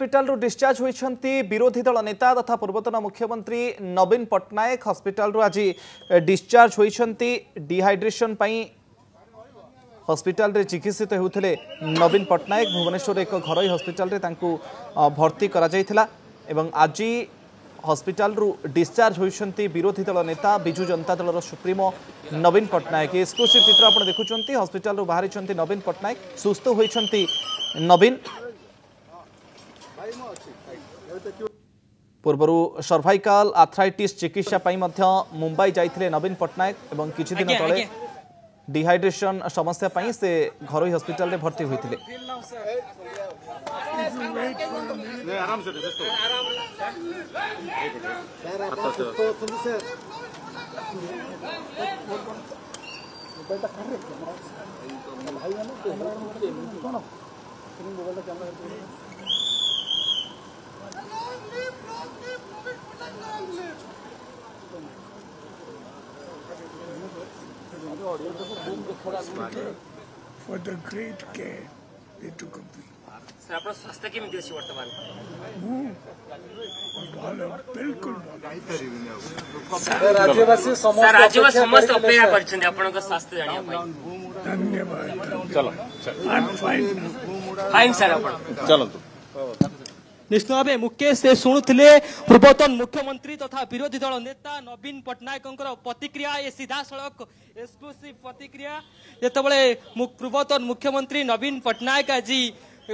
Hospital रु discharge होइछंती विरोधी दल नेता तथा पूर्वतन मुख्यमंत्री नवीन पट्टनायक हॉस्पिटल रु आज डिस्चार्ज होइछंती डिहाइड्रेशन पई हॉस्पिटल रे चिकित्सित होउथले नवीन पट्टनायक भुवनेश्वर एक घरोई हॉस्पिटल रे तांकू भर्ती करा जायथिला एवं आज हॉस्पिटल रु डिस्चार्ज होइछंती विरोधी दल नेता बिजू जनता दल सुप्रीमो नवीन पट्टनायक एक्सक्लूसिव चित्र आपण देखुछंती हॉस्पिटल रु बाहरिछंती नवीन पट्टनायक सुस्थ होइछंती नवीन पूर्वरु सर्वाइकल आर्थराइटिस चिकित्सा पई मध्य मुंबई जाइथिले नवीन पट्टनायक एवं किछि दिन तळे डिहाइड्रेशन समस्या पई से घरोई हॉस्पिटल रे भर्ती होइथिले। For the great care they took of me. Sir आपन स्वास्थ्य केमिति अछि वर्तमान बिल्कुल राज्यवासी समस्त अपेक्षा करछन आपन को स्वास्थ्य जानिया पई धन्यवाद। चलो फाइन सर आपन चलो निश्चित भाव मुकेश से शुणुले पूर्वतन मुख्यमंत्री तथा विरोधी दल नेता नवीन पट्टनायक प्रतिक्रिया ये सीधा सड़क एक्सक्लूसिव प्रतिक्रिया जितेबाला पूर्वतन मुख्यमंत्री नवीन पट्टनायक आज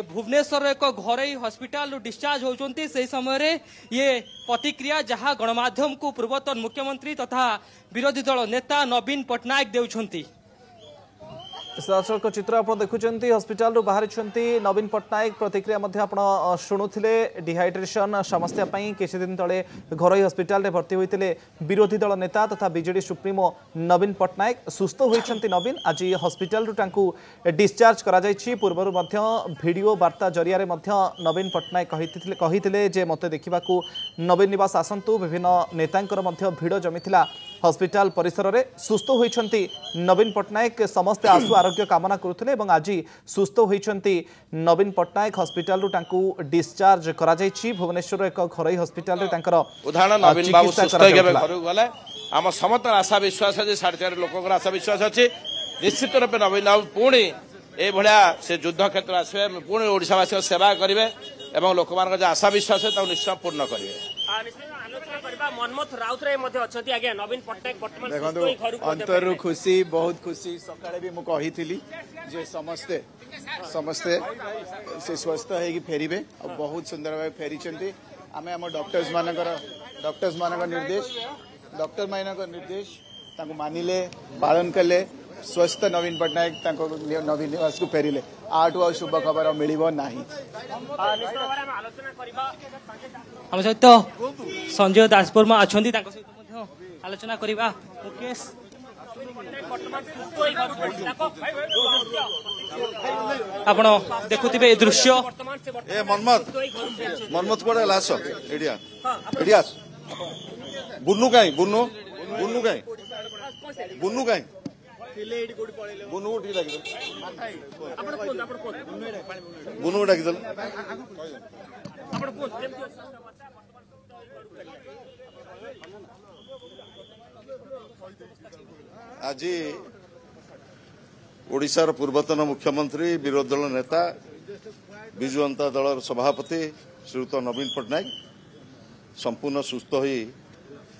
भुवनेश्वर एक घरोई हॉस्पिटल डिस्चार्ज होती से समय ये प्रतिक्रिया जहां गणमाध्यम को पूर्वतन मुख्यमंत्री तथा विरोधी दल नेता नवीन पट्टनायक देउछंती। दर्शक चित्र आप देखुं हॉस्पिटल रु बाहरी नवीन पट्टनायक प्रतिक्रिया आप शुणुले डिहाइड्रेशन समस्या किसी दिन तले घरोई हॉस्पिटल रे भर्ती होते विरोधी दल नेता तथा बीजेडी सुप्रीमो नवीन पट्टनायक सुस्थ होती नवीन आज हॉस्पिटल रु डिस्चार्ज करा पूर्वर वीडियो वार्ता जरिया नवीन पट्टनायक कही मते देखा नवीन निवास आसतु विभिन्न नेतांकर भिड़ जमी हॉस्पिटल परिसर में सुस्थ होती नवीन पट्टनायक समस्ते आशु आरोग्य कामना करुले आज सुस्थ होती नवीन पट्टनायक हॉस्पिटल रु डिस्चार्ज करा भुवनेश्वर एक घरोई हॉस्पिटल उदाहरण नवीन बाबू सुस्थ घर गले आम समस्त आशा विश्वास है 4.5 लोक आशा विश्वास अच्छी निश्चित रूप नवीन बाबू पुणी ए भलिया से युद्ध क्षेत्र आसवे पुणी ओडिशावासी सेवा करेंगे और लोक मान आशा विश्वास है निश्चय पूर्ण करेंगे। मनमोहन राउतराय नवीन पट्टनायक अंतरु खुशी बहुत खुशी सकाळे भी मु कहिथिली जे समस्ते समस्ते से स्वस्थ होगी फेरिबे और बहुत सुंदर भाव फेरी आमे आम डॉक्टर्स मानकर निर्देश तांको मानिले पालन कले स्वस्थ नवीन पट्टनायक नवीन निवास को फेरिले आठू आ शुभ खबर मिलिबो नाही। हम सहित संजय दासपुरमा अच्छा आलोचना करवा मुकेश आपण देखुथिबे दृश्य ए मनमत कोडे लास एडिया बुन्नु काई बुन्नु काई बुन्नु उठी लागी बुन्नु डाकी दल आज ओडिशार पूर्वतन मुख्यमंत्री विरोधी दल नेता विजु जनता दल सभापति श्रीयुत नवीन पट्टनायक संपूर्ण सुस्थ हो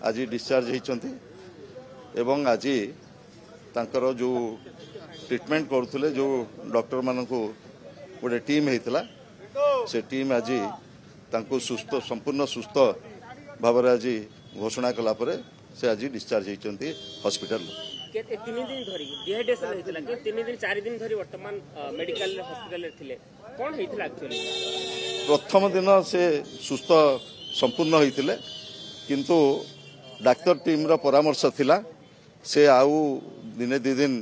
आज डिस्चार्ज होती एवं आज तांकर जो ट्रीटमेंट करुले जो डॉक्टर मान गोटे टीम होता से टीम आज तांको सुस्थ संपूर्ण सुस्थ भाव आज घोषणा कला से आज डिस्चार्ज होती हॉस्पिटल प्रथम दिन से सुस्थ संपूर्ण होते किंतु डाक्तर टीम रो परामर्श थिला से आउ दिने 2 दिन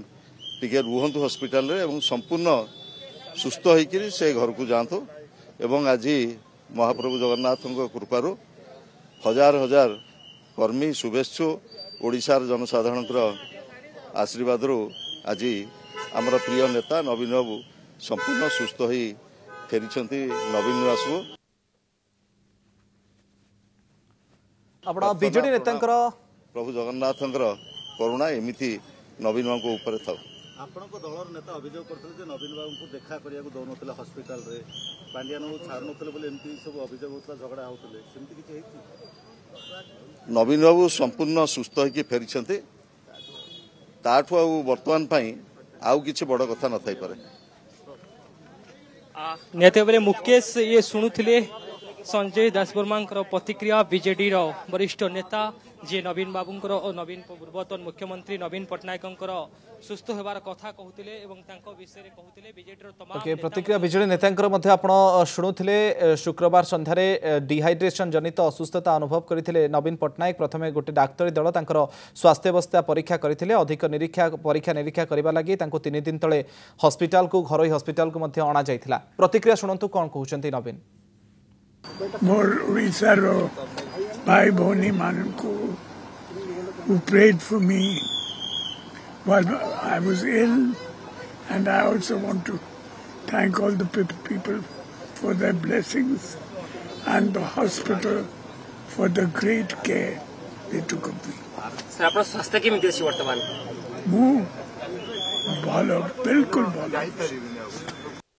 टिके रुहंतु हॉस्पिटल रे एवं संपूर्ण सुस्थ होकर से घर को जातु एवं आज महाप्रभु जगन्नाथ कृपारू हजार हजार कर्मी शुभेच्छु ओडिशार जनसाधारण आशीर्वाद आज आमर प्रिय नेता नवीन बाबू संपूर्ण सुस्थ हो फेरी नवीन निवास को आपण बीजेडी नेतांकर प्रभु जगन्नाथंकर करुणा एमिति नवीन बाबू ऊपर था आपणको दलर नेता अभियोग करथिले जे नवीन बाबू को देखा करिया को दोनोतले हॉस्पिटल रे पांड्यान को छाड़नतले बोले एमती सब अभियोग होतला झगड़ा होतले सेमती किछ हेछि नवीन बाबू संपूर्ण सुस्थ होइके फेरिछन्ते ताठु आ वर्तमान पई आउ किछि बड़ कथा न थाई पारे निहत भाव मुकेश ये शुणुले संजय दासवर्मा प्रतिक्रिया बीजेडी वरिष्ठ नेता जी नवीन बाबूंकर और नवीन पूर्वतन मुख्यमंत्री नवीन पट्टनायक सुस्थ होबार कथा कहते विषय कहते बीजेडी तमाम प्रतिक्रिया बीजेडी नेता शुणुले शुक्रवार संध्यारे डिहाइड्रेशन जनित असुस्थता अनुभव करते नवीन पट्टनायक प्रथमे गोटे डाक्तरी दल स्वास्थ्यावस्था परीक्षा करते अधिक परीक्षा निरीक्षा करने लगी 3 दिन तले हॉस्पिटल को घरोई हॉस्पिटल को अणा जाइथिला प्रतिक्रिया शुणु कौन कहते नवीन मोर ओडिशार भाई भौनी मानकु who prayed for me while I was ill, and I also want to thank all the people for their blessings and the hospital for the great care they took of me. Sir आपन स्वास्थ्य केमिति अछि वर्तमान मु भलो बिल्कुल भलो